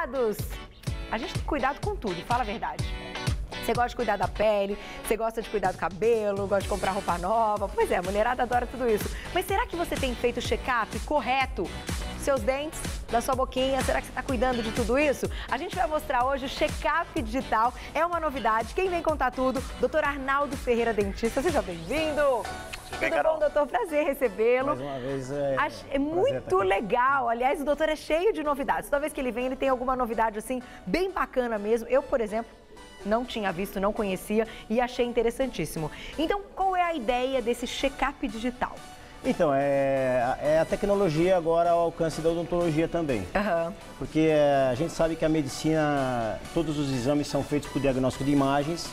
cuidados. A gente tem cuidado com tudo, fala a verdade. Você gosta de cuidar da pele, você gosta de cuidar do cabelo, gosta de comprar roupa nova. Pois é, a mulherada adora tudo isso. Mas será que você tem feito o check-up correto? Seus dentes, da sua boquinha, será que você está cuidando de tudo isso? A gente vai mostrar hoje o check-up digital, é uma novidade. Quem vem contar tudo? Dr. Arnaldo Ferreira, dentista, seja bem-vindo. Tudo bom, doutor? Prazer recebê-lo. Mais uma vez é muito legal. Aliás, o doutor é cheio de novidades. Toda vez que ele vem, ele tem alguma novidade assim, bem bacana mesmo. Eu, por exemplo, não tinha visto, não conhecia e achei interessantíssimo. Então, qual é a ideia desse check-up digital? Então, é a tecnologia agora ao alcance da odontologia também. Uhum. Porque a gente sabe que a medicina, todos os exames são feitos por diagnóstico de imagens,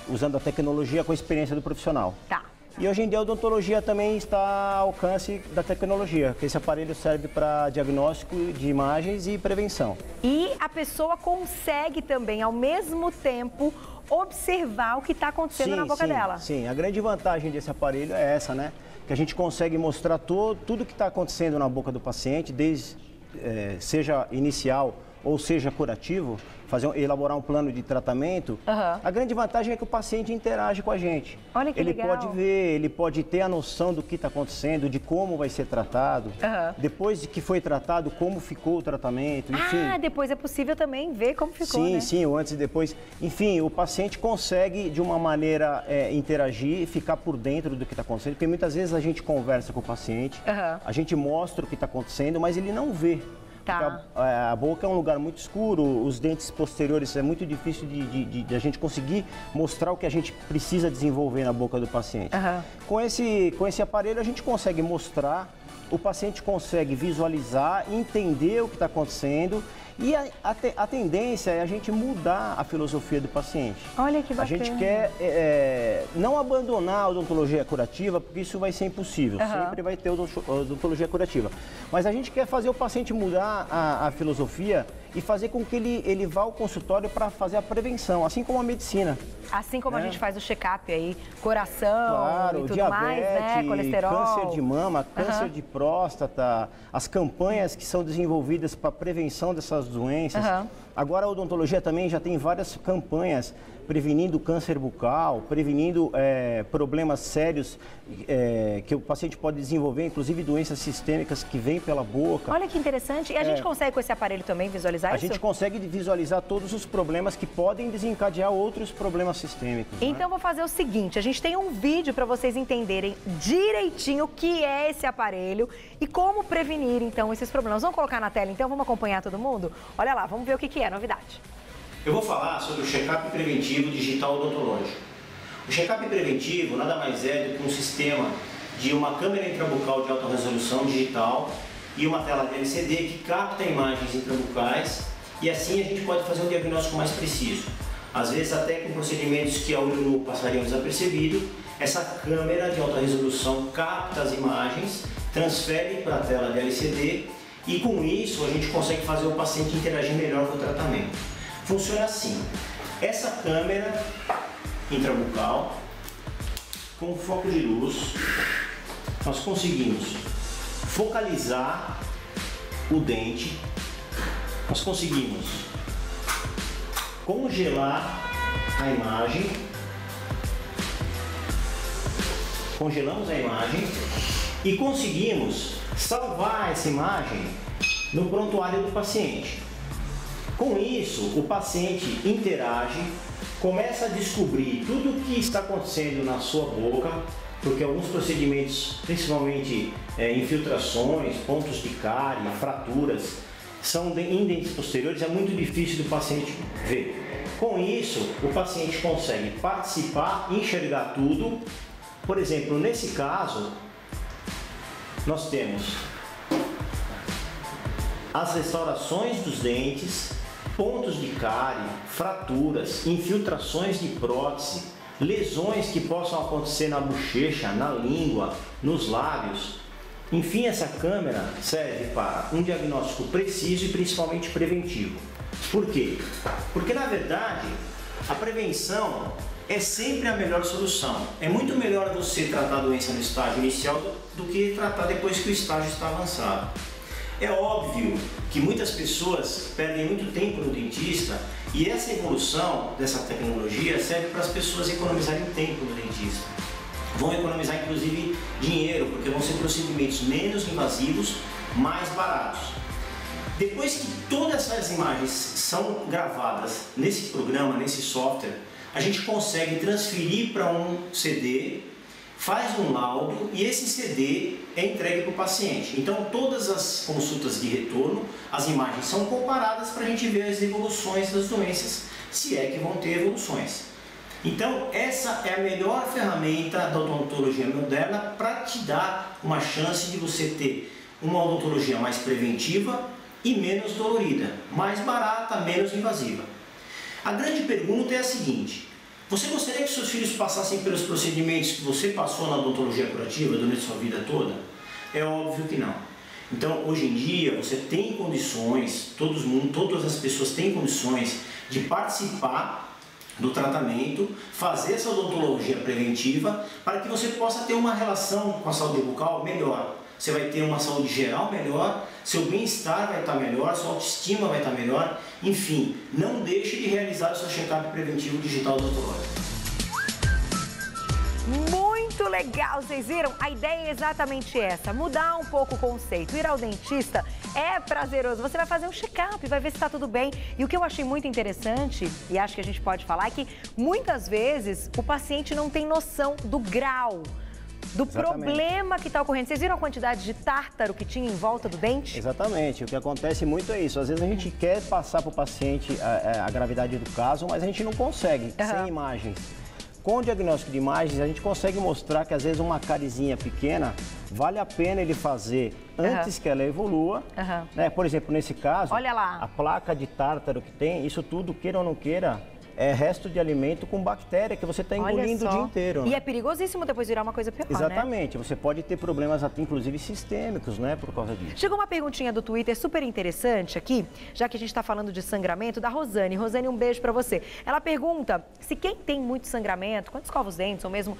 usando a tecnologia com a experiência do profissional. Tá. E hoje em dia a odontologia também está ao alcance da tecnologia, que esse aparelho serve para diagnóstico de imagens e prevenção. E a pessoa consegue também, ao mesmo tempo, observar o que está acontecendo na boca dela. Sim, a grande vantagem desse aparelho é essa, né? Que a gente consegue mostrar tudo que está acontecendo na boca do paciente, desde seja inicial ou seja curativo, elaborar um plano de tratamento. A grande vantagem é que o paciente interage com a gente. Olha que legal. Ele pode ver, ele pode ter a noção do que está acontecendo, de como vai ser tratado. Depois de que foi tratado, como ficou o tratamento, enfim. Ah, depois é possível também ver como ficou, sim, né? Sim, o antes e depois. Enfim, o paciente consegue, de uma maneira, interagir e ficar por dentro do que está acontecendo, porque muitas vezes a gente conversa com o paciente, a gente mostra o que está acontecendo, mas ele não vê. Tá. A boca é um lugar muito escuro, os dentes posteriores é muito difícil de a gente conseguir mostrar o que a gente precisa desenvolver na boca do paciente. Com esse aparelho a gente consegue mostrar, o paciente consegue visualizar, entender o que está acontecendo e a tendência é a gente mudar a filosofia do paciente. Olha que bacana. A gente quer não abandonar a odontologia curativa, porque isso vai ser impossível, sempre vai ter odontologia curativa. Mas a gente quer fazer o paciente mudar a filosofia e fazer com que ele vá ao consultório para fazer a prevenção, assim como a medicina. Assim como a gente faz o check-up aí, coração, claro, e tudo diabetes, mais, né? Colesterol. Câncer de mama, câncer de próstata, as campanhas que são desenvolvidas para prevenção dessas doenças. Agora a odontologia também já tem várias campanhas prevenindo câncer bucal, prevenindo problemas sérios que o paciente pode desenvolver, inclusive doenças sistêmicas que vêm pela boca. Olha que interessante. E a gente consegue com esse aparelho também visualizar isso? A gente consegue visualizar todos os problemas que podem desencadear outros problemas sistêmicos. Então vou fazer o seguinte, a gente tem um vídeo para vocês entenderem direitinho o que é esse aparelho e como prevenir então esses problemas. Vamos colocar na tela então, vamos acompanhar todo mundo? Olha lá, vamos ver o que é a novidade. Eu vou falar sobre o check-up preventivo digital odontológico. O check-up preventivo nada mais é do que um sistema de uma câmera intrabucal de alta resolução digital e uma tela de LCD que capta imagens intrabucais e assim a gente pode fazer um diagnóstico mais preciso. Às vezes até com procedimentos que a olho nu passariam desapercebido, essa câmera de alta resolução capta as imagens, transfere para a tela de LCD e com isso a gente consegue fazer o paciente interagir melhor com o tratamento. Funciona assim, essa câmera intrabucal, com foco de luz, nós conseguimos focalizar o dente, nós conseguimos congelar a imagem, congelamos a imagem e conseguimos salvar essa imagem no prontuário do paciente. Com isso, o paciente interage, começa a descobrir tudo o que está acontecendo na sua boca, porque alguns procedimentos, principalmente infiltrações, pontos de cárie, fraturas, são em dentes posteriores, é muito difícil do paciente ver. Com isso, o paciente consegue participar, enxergar tudo. Por exemplo, nesse caso, nós temos as restaurações dos dentes, pontos de cárie, fraturas, infiltrações de prótese, lesões que possam acontecer na bochecha, na língua, nos lábios. Enfim, essa câmera serve para um diagnóstico preciso e principalmente preventivo. Por quê? Porque na verdade a prevenção é sempre a melhor solução. É muito melhor você tratar a doença no estágio inicial do que tratar depois que o estágio está avançado. É óbvio que muitas pessoas perdem muito tempo no dentista e essa evolução dessa tecnologia serve para as pessoas economizarem tempo no dentista. Vão economizar inclusive dinheiro, porque vão ser procedimentos menos invasivos, mais baratos. Depois que todas essas imagens são gravadas nesse programa, nesse software, a gente consegue transferir para um CD, faz um laudo e esse CD é entregue para o paciente. Então todas as consultas de retorno, as imagens são comparadas para a gente ver as evoluções das doenças, se é que vão ter evoluções. Então essa é a melhor ferramenta da odontologia moderna para te dar uma chance de você ter uma odontologia mais preventiva e menos dolorida, mais barata, menos invasiva. A grande pergunta é a seguinte: você gostaria que seus filhos passassem pelos procedimentos que você passou na odontologia curativa durante sua vida toda? É óbvio que não. Então, hoje em dia, você tem condições, todas as pessoas têm condições de participar do tratamento, fazer essa odontologia preventiva, para que você possa ter uma relação com a saúde bucal melhor. Você vai ter uma saúde geral melhor, seu bem-estar vai estar melhor, sua autoestima vai estar melhor. Enfim, não deixe de realizar o seu check-up preventivo digital odontológico. Muito legal, vocês viram? A ideia é exatamente essa, mudar um pouco o conceito. Ir ao dentista é prazeroso, você vai fazer um check-up, vai ver se está tudo bem. E o que eu achei muito interessante, e acho que a gente pode falar, é que muitas vezes o paciente não tem noção do grau, do problema que está ocorrendo. Vocês viram a quantidade de tártaro que tinha em volta do dente? Exatamente. O que acontece muito é isso. Às vezes a gente quer passar para o paciente a gravidade do caso, mas a gente não consegue, sem imagens. Com o diagnóstico de imagens, a gente consegue mostrar que às vezes uma carizinha pequena vale a pena ele fazer antes que ela evolua. Né? Por exemplo, nesse caso, olha lá, a placa de tártaro que tem, isso tudo, queira ou não queira, é resto de alimento com bactéria que você está engolindo o dia inteiro. E né? é perigosíssimo depois virar uma coisa pior, Exatamente. Né? Você pode ter problemas, inclusive sistêmicos, né, por causa disso. Chegou uma perguntinha do Twitter super interessante aqui, já que a gente está falando de sangramento, da Rosane. Rosane, um beijo para você. Ela pergunta se quem tem muito sangramento, quando escova os dentes, ou mesmo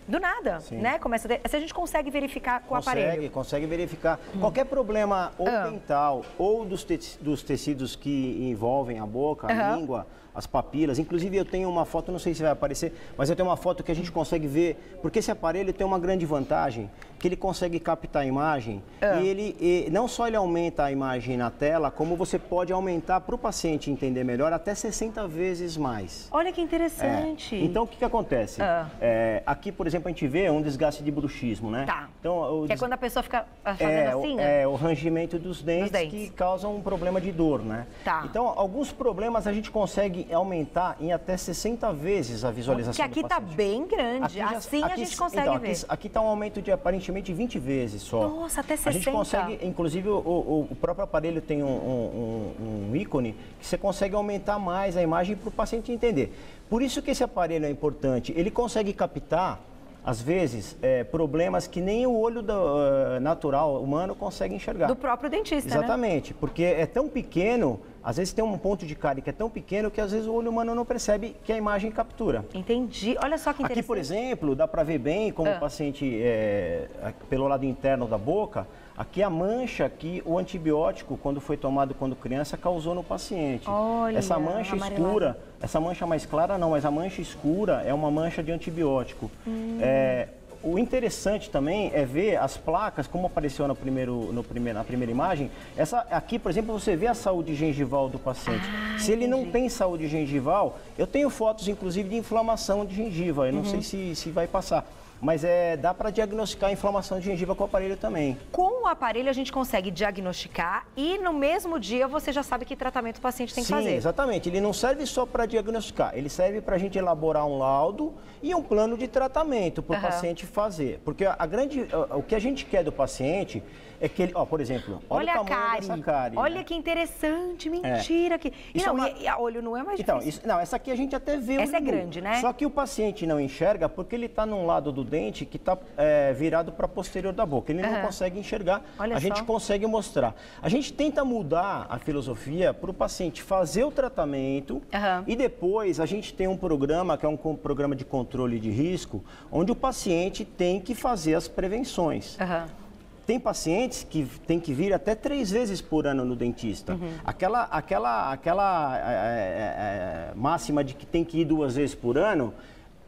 do nada, né? Começa se a gente consegue verificar com o aparelho. Consegue verificar. Qualquer problema ou dental ou dos tecidos que envolvem a boca, a língua, as papilas. Inclusive eu tenho uma foto, não sei se vai aparecer, mas eu tenho uma foto que a gente consegue ver, porque esse aparelho tem uma grande vantagem, que ele consegue captar a imagem e ele não só ele aumenta a imagem na tela, como você pode aumentar para o paciente entender melhor até 60 vezes mais. Olha que interessante. Então o que acontece? Aqui, por exemplo, a gente vê um desgaste de bruxismo, né? Tá. Então, que é quando a pessoa fica fazendo assim, né? É o rangimento dos dentes que causa um problema de dor, né? Tá. Então, alguns problemas a gente consegue aumentar em até 60 vezes a visualização do paciente. Porque aqui está bem grande, assim a gente consegue ver. Aqui está um aumento de aparentemente 20 vezes só. Nossa, até 60. A gente consegue, inclusive o próprio aparelho tem um ícone que você consegue aumentar mais a imagem para o paciente entender. Por isso que esse aparelho é importante. Ele consegue captar, às vezes, problemas que nem o olho natural humano consegue enxergar. Do próprio dentista, Exatamente, porque é tão pequeno, às vezes tem um ponto de cárie que é tão pequeno que às vezes o olho humano não percebe que a imagem captura. Entendi. Olha só que interessante. Aqui, por exemplo, dá para ver bem como o paciente, pelo lado interno da boca, aqui a mancha que o antibiótico, quando foi tomado quando criança, causou no paciente. Olha, essa mancha escura, essa mancha mais clara não, mas a mancha escura é uma mancha de antibiótico. O interessante também é ver as placas, como apareceu na primeira imagem. Essa aqui, por exemplo, você vê a saúde gengival do paciente. Se ele não tem saúde gengival, eu tenho fotos, inclusive, de inflamação de gengiva. Eu não sei se vai passar. Mas dá para diagnosticar a inflamação de gengiva com o aparelho também. Com o aparelho a gente consegue diagnosticar e no mesmo dia você já sabe que tratamento o paciente tem que fazer. Sim, exatamente. Ele não serve só para diagnosticar, ele serve para a gente elaborar um laudo e um plano de tratamento para o paciente fazer. Porque o que a gente quer do paciente é que ele, por exemplo, olha o tamanho dessa cárie. Olha, né? Que interessante, mentira. E olho não é mais difícil. Então, essa aqui a gente até vê. Essa é grande, né? Só que o paciente não enxerga porque ele está num lado do dente que está virado para posterior da boca. Ele não consegue enxergar, a gente consegue mostrar. A gente tenta mudar a filosofia para o paciente fazer o tratamento e depois a gente tem um programa, que é um programa de controle de risco, onde o paciente tem que fazer as prevenções. tem pacientes que tem que vir até 3 vezes por ano no dentista. Aquela máxima de que tem que ir 2 vezes por ano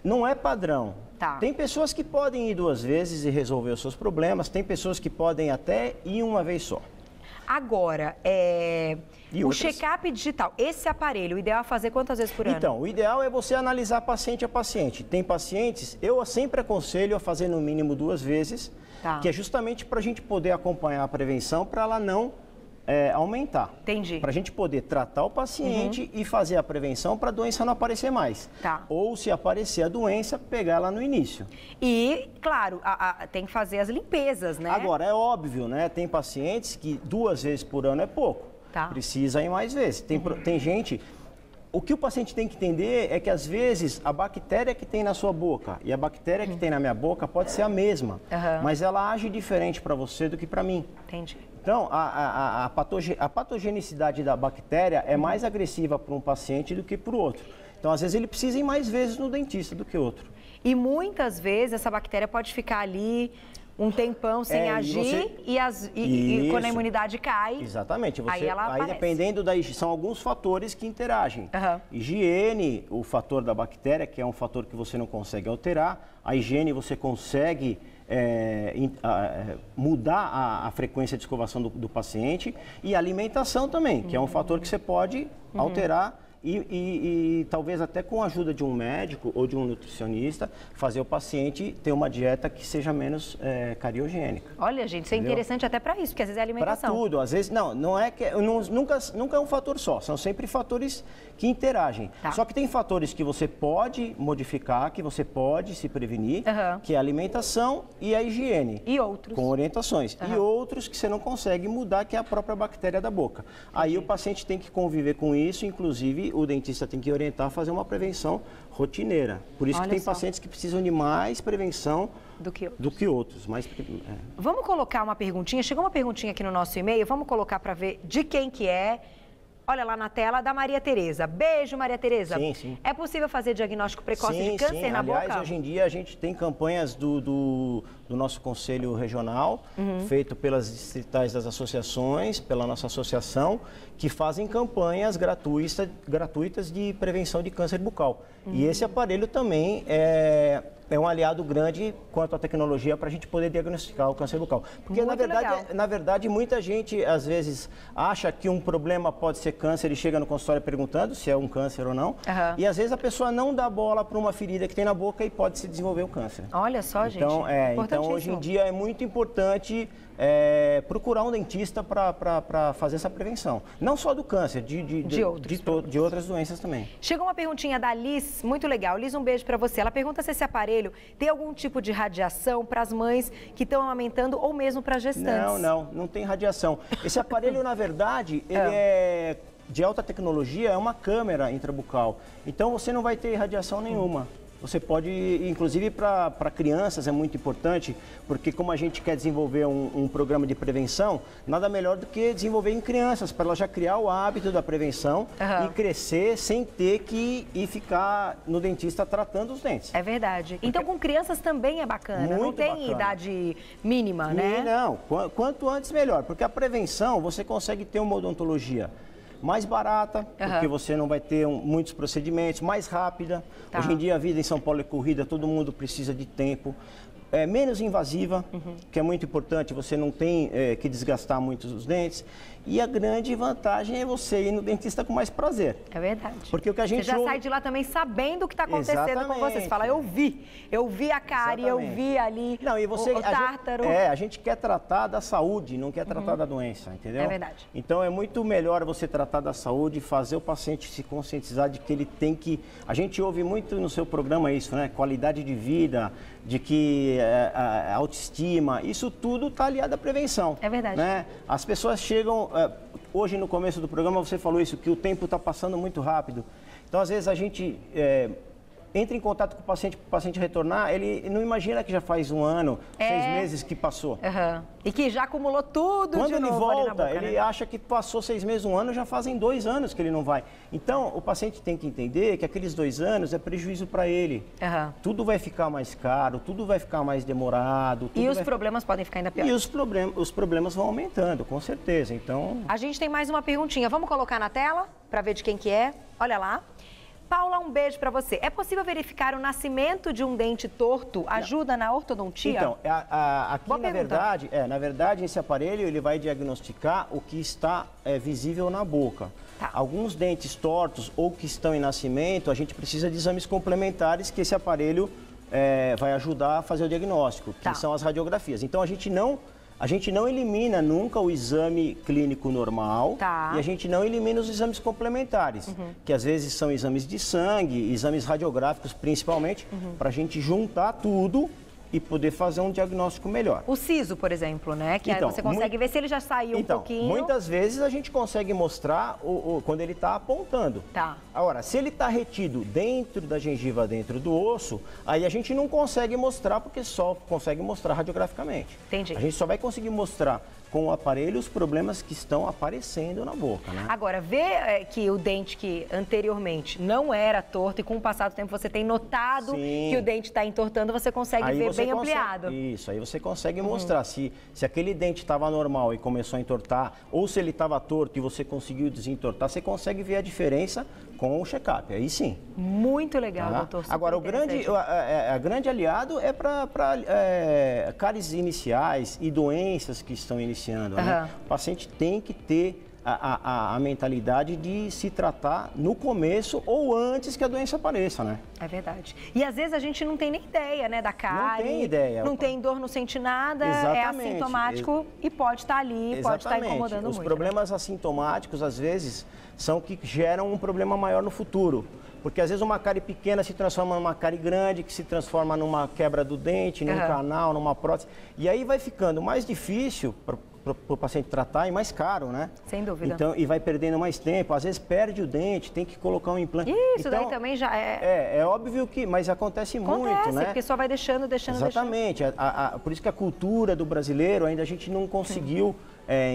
não é padrão. Tá. Tem pessoas que podem ir 2 vezes e resolver os seus problemas, tem pessoas que podem até ir 1 vez só. Agora, o check-up digital, esse aparelho, o ideal é fazer quantas vezes por ano? Então, o ideal é você analisar paciente a paciente. Tem pacientes, eu sempre aconselho a fazer no mínimo 2 vezes, que é justamente para a gente poder acompanhar a prevenção, para ela não aumentar. Entendi. Para a gente poder tratar o paciente e fazer a prevenção para a doença não aparecer mais. Tá. Ou, se aparecer a doença, pegar ela no início. E, claro, tem que fazer as limpezas, né? Agora, é óbvio, né? Tem pacientes que 2 vezes por ano é pouco. Tá. Precisa ir mais vezes. Tem gente... O que o paciente tem que entender é que, às vezes, a bactéria que tem na sua boca e a bactéria que tem na minha boca pode ser a mesma, mas ela age diferente para você do que para mim. Entendi. Então, a patogenicidade da bactéria é mais agressiva para um paciente do que para o outro. Então, às vezes, ele precisa ir mais vezes no dentista do que outro. E muitas vezes essa bactéria pode ficar ali um tempão sem agir e quando a imunidade cai, exatamente. Aí ela aparece. Dependendo da higiene, são alguns fatores que interagem. Higiene, o fator da bactéria, que é um fator que você não consegue alterar. A higiene você consegue mudar a frequência de escovação do paciente. E a alimentação também, que é um fator que você pode alterar. E talvez até com a ajuda de um médico ou de um nutricionista, fazer o paciente ter uma dieta que seja menos cariogênica. Olha, gente, isso é interessante até para isso, porque às vezes é alimentação. Para tudo, às vezes, não é que nunca é um fator só, são sempre fatores que interagem. Só que tem fatores que você pode modificar, que você pode se prevenir, que é a alimentação e a higiene. E outros. Com orientações. E outros que você não consegue mudar, que é a própria bactéria da boca. Aí o paciente tem que conviver com isso, inclusive o dentista tem que orientar a fazer uma prevenção rotineira. Por isso que tem pacientes que precisam de mais prevenção do que outros. Vamos colocar uma perguntinha. Chegou uma perguntinha aqui no nosso e-mail. Vamos colocar para ver de quem que é. Olha lá na tela, da Maria Tereza. Beijo, Maria Tereza. Sim, sim. É possível fazer diagnóstico precoce de câncer na boca? Aliás, hoje em dia a gente tem campanhas do nosso Conselho Regional, feito pelas distritais das associações, pela nossa associação, que fazem campanhas gratuitas de prevenção de câncer bucal. E esse aparelho também é um aliado grande quanto à tecnologia para a gente poder diagnosticar o câncer bucal. Porque, na verdade, muita gente, às vezes, acha que um problema pode ser câncer e chega no consultório perguntando se é um câncer ou não. E, às vezes, a pessoa não dá bola para uma ferida que tem na boca e pode se desenvolver o câncer. Olha só, gente. Então, hoje em dia, é muito importante procurar um dentista para fazer essa prevenção. Não só do câncer, de outras doenças também. Chegou uma perguntinha da Liz, muito legal. Liz, um beijo para você. Ela pergunta se esse aparelho tem algum tipo de radiação para as mães que estão amamentando ou mesmo para gestantes. Não tem radiação. Esse aparelho, na verdade, ele é de alta tecnologia, é uma câmera intrabucal. Então, você não vai ter radiação nenhuma. Você pode, inclusive para crianças é muito importante, porque como a gente quer desenvolver um programa de prevenção, nada melhor do que desenvolver em crianças, para ela já criar o hábito da prevenção e crescer sem ter que ir ficar no dentista tratando os dentes. É verdade. Então com crianças também é bacana, não tem idade mínima, né? Não, quanto antes melhor, porque a prevenção você consegue ter uma odontologia mais barata, porque você não vai ter muitos procedimentos, mais rápida. Hoje em dia a vida em São Paulo é corrida, todo mundo precisa de tempo. Menos invasiva, que é muito importante, você não tem que desgastar muito os dentes. E a grande vantagem é você ir no dentista com mais prazer. É verdade. Porque o que a gente você já sai de lá também sabendo o que está acontecendo com você. Você fala, eu vi a cárie, eu vi ali o tártaro. A gente quer tratar da saúde, não quer tratar da doença, entendeu? É verdade. Então é muito melhor você tratar da saúde, fazer o paciente se conscientizar de que ele tem que... A gente ouve muito no seu programa isso, né? Qualidade de vida, de que a autoestima, isso tudo está aliado à prevenção. É verdade. Né? As pessoas chegam... Hoje, no começo do programa, você falou isso, que o tempo está passando muito rápido. Então, às vezes, a gente entra em contato com o paciente retornar, ele não imagina que já faz 1 ano, 6 meses que passou. Uhum. E que já acumulou tudo Quando de ele novo volta, ali na boca, ele né? acha que passou 6 meses, 1 ano, já fazem 2 anos que ele não vai. Então, o paciente tem que entender que aqueles 2 anos é prejuízo para ele. Uhum. Tudo vai ficar mais caro, tudo vai ficar mais demorado. E os problemas podem ficar ainda piores. E os problemas vão aumentando, com certeza. Então... A gente tem mais uma perguntinha. Vamos colocar na tela para ver de quem que é? Olha lá. Paula, um beijo para você. É possível verificar o nascimento de um dente torto? Ajuda na ortodontia? Então, aqui na verdade, esse aparelho ele vai diagnosticar o que está visível na boca. Tá. Alguns dentes tortos ou que estão em nascimento, a gente precisa de exames complementares que esse aparelho vai ajudar a fazer o diagnóstico, que são as radiografias. Então, a gente não elimina nunca o exame clínico normal e a gente não elimina os exames complementares, que às vezes são exames de sangue, exames radiográficos principalmente, para a gente juntar tudo e poder fazer um diagnóstico melhor. O siso, por exemplo, né? Que então, você consegue ver se ele já saiu um pouquinho. Muitas vezes a gente consegue mostrar quando ele está apontando. Tá. Agora, se ele está retido dentro da gengiva, dentro do osso, aí a gente não consegue mostrar porque só consegue mostrar radiograficamente. Entendi. A gente só vai conseguir mostrar com o aparelho os problemas que estão aparecendo na boca, né? Agora, ver que o dente que anteriormente não era torto e com o passar do tempo você tem notado que o dente está entortando, você consegue ver bem ampliado. Isso, aí você consegue mostrar se aquele dente estava normal e começou a entortar, ou se ele estava torto e você conseguiu desentortar, você consegue ver a diferença com o check-up, aí sim. Muito legal, doutor. Agora, a grande aliado é para cáries iniciais e doenças que estão iniciando, né? O paciente tem que ter a mentalidade de se tratar no começo ou antes que a doença apareça, né? É verdade. E às vezes a gente não tem nem ideia, né, da cárie. Não tem ideia. Não tem dor, não sente nada, é assintomático e pode estar ali, pode estar incomodando muito. Os problemas assintomáticos, às vezes, são que geram um problema maior no futuro. Porque às vezes uma cárie pequena se transforma numa cárie grande, que se transforma numa quebra do dente, num canal, numa prótese. E aí vai ficando mais difícil para o paciente tratar e mais caro, né? Sem dúvida. Então, e vai perdendo mais tempo, às vezes perde o dente, tem que colocar um implante. Isso daí também já é óbvio que, mas acontece muito, né? Porque só vai deixando. Exatamente. Por isso que a cultura do brasileiro, ainda a gente não conseguiu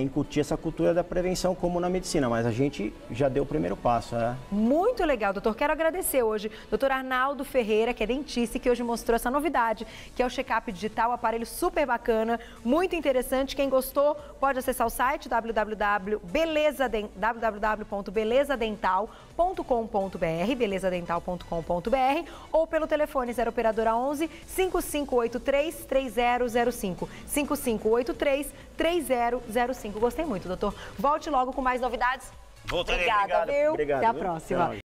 incutir essa cultura da prevenção como na medicina, mas a gente já deu o primeiro passo. Muito legal, doutor. Quero agradecer hoje doutor Arnaldo Ferreira, que é dentista e que hoje mostrou essa novidade, que é o check-up digital, aparelho super bacana, muito interessante. Quem gostou pode acessar o site www.belezadental.com.br, belezadental.com.br, ou pelo telefone 0 operadora 11 5583 3005, 5583 3005. Gostei muito, doutor. Volte logo com mais novidades. Voltarei. Obrigada, viu? Obrigado, Até a próxima.